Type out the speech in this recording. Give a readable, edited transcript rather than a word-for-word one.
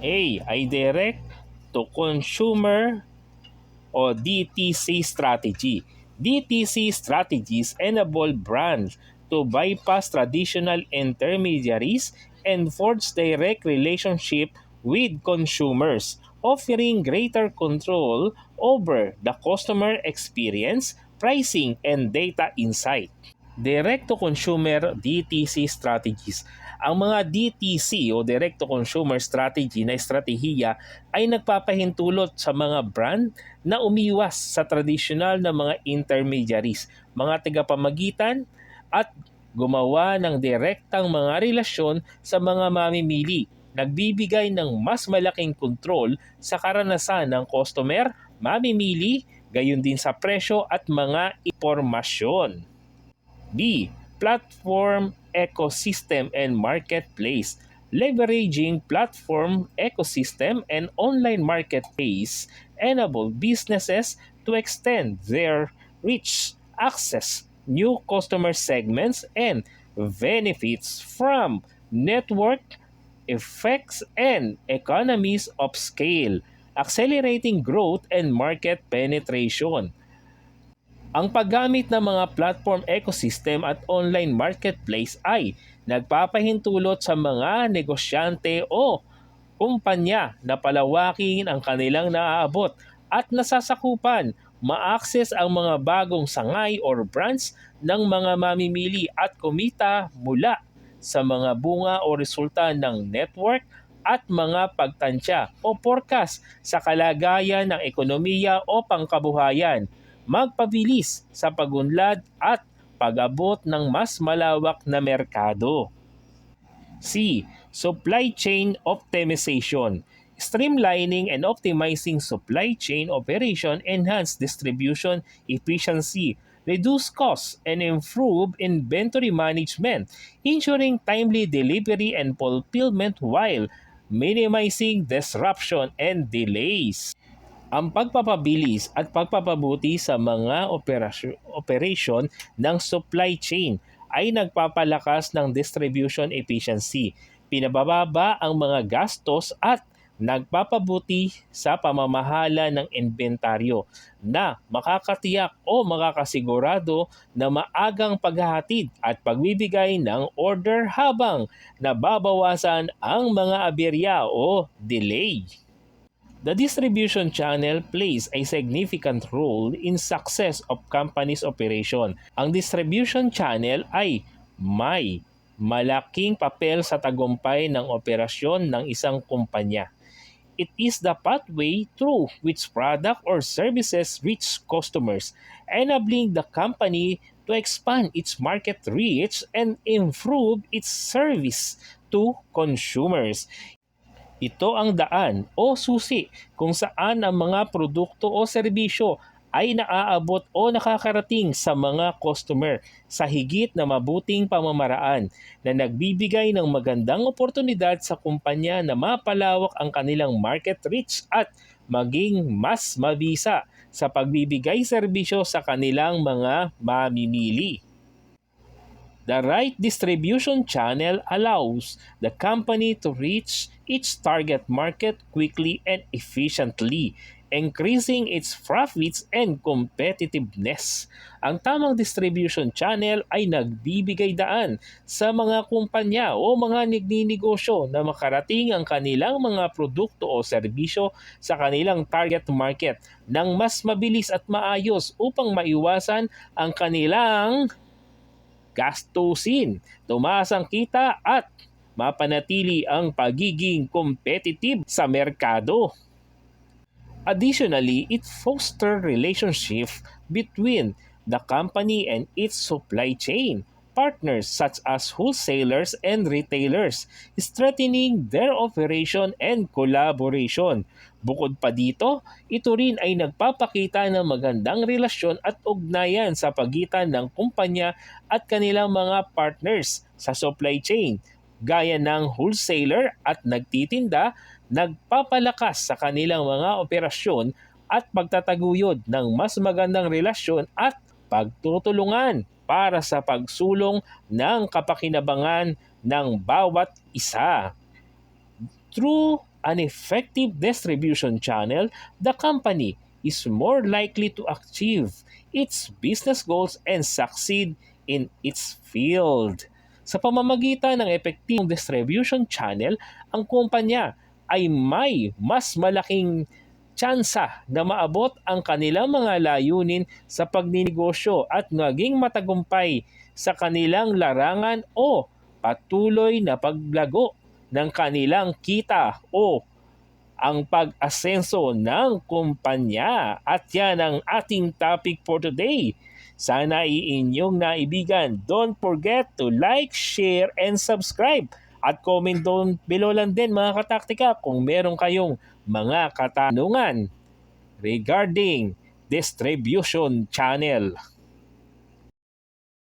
A ay direct to consumer o DTC strategy. DTC strategies enable brands to bypass traditional intermediaries and forge direct relationship with consumers, offering greater control over the customer experience, pricing, and data insight. Direct-to-consumer DTC strategies. Ang mga DTC o direct-to-consumer strategy na estratehiya ay nagpapahintulot sa mga brand na umiwas sa tradisyonal na mga intermediaries, mga tagapamagitan at gumawa ng direktang mga relasyon sa mga mamimili, nagbibigay ng mas malaking kontrol sa karanasan ng customer, mamimili, gayon din sa presyo at mga impormasyon. B. Platform ecosystem and marketplace. Leveraging platform ecosystem and online marketplace enable businesses to extend their reach, access new customer segments, and benefits from network effects and economies of scale, accelerating growth and market penetration. Ang paggamit ng mga platform ecosystem at online marketplace ay nagpapahintulot sa mga negosyante o kumpanya na palawakin ang kanilang naaabot at nasasakupan, ma-access ang mga bagong sangay or brands ng mga mamimili at kumita mula sa mga bunga o resulta ng network at mga pagtansya o forecast sa kalagayan ng ekonomiya o pangkabuhayan, magpabilis sa pagunlad at pag-abot ng mas malawak na merkado. C. Supply chain optimization. Streamlining and optimizing supply chain operation enhance distribution efficiency, reduce costs, and improve inventory management, ensuring timely delivery and fulfillment while minimizing disruption and delays. Ang pagpapabilis at pagpapabuti sa mga operation ng supply chain ay nagpapalakas ng distribution efficiency, pinabababa ang mga gastos at nagpapabuti sa pamamahala ng inventaryo na makakatiyak o makakasigurado na maagang paghahatid at pagbibigay ng order habang nababawasan ang mga aberya o delay. The distribution channel plays a significant role in success of company's operation. Ang distribution channel ay may malaking papel sa tagumpay ng operasyon ng isang kumpanya. It is the pathway through which product or services reach customers, enabling the company to expand its market reach and improve its service to consumers. Ito ang daan o susi kung saan ang mga produkto o serbisyo ay naaabot o nakakarating sa mga customer sa higit na mabuting pamamaraan na nagbibigay ng magandang oportunidad sa kumpanya na mapalawak ang kanilang market reach at maging mas mabisa sa pagbibigay serbisyo sa kanilang mga mamimili. The right distribution channel allows the company to reach its target market quickly and efficiently, increasing its profits and competitiveness. Ang tamang distribution channel ay nagbibigay daan sa mga kumpanya o mga nagninegosyo na makarating ang kanilang mga produkto o serbisyo sa kanilang target market ng mas mabilis at maayos upang maiwasan ang kanilang gastusin, tumaas ang kita at mapanatili ang pagiging competitive sa merkado. Additionally, it fosters relationship between the company and its supply chain partners such as wholesalers and retailers, strengthening their operation and collaboration. Bukod pa dito, ito rin ay nagpapakita ng magandang relasyon at ugnayan sa pagitan ng kumpanya at kanilang mga partners sa supply chain, gaya ng wholesaler at nagtitinda, nagpapalakas sa kanilang mga operasyon at pagtataguyod ng mas magandang relasyon at pagtutulungan para sa pagsulong ng kapakinabangan ng bawat isa. Through an effective distribution channel, the company is more likely to achieve its business goals and succeed in its field. Sa pamamagitan ng epektibong distribution channel, ang kumpanya ay may mas malaking tsansa na maabot ang kanilang mga layunin sa pagninegosyo at maging matagumpay sa kanilang larangan o patuloy na paglago ng kanilang kita o ang pag-asenso ng kumpanya. At yan ang ating topic for today. Sana inyong naibigan. Don't forget to like, share, and subscribe. At comment doon below lang din mga kataktika kung meron kayong mga katanungan regarding distribution channel.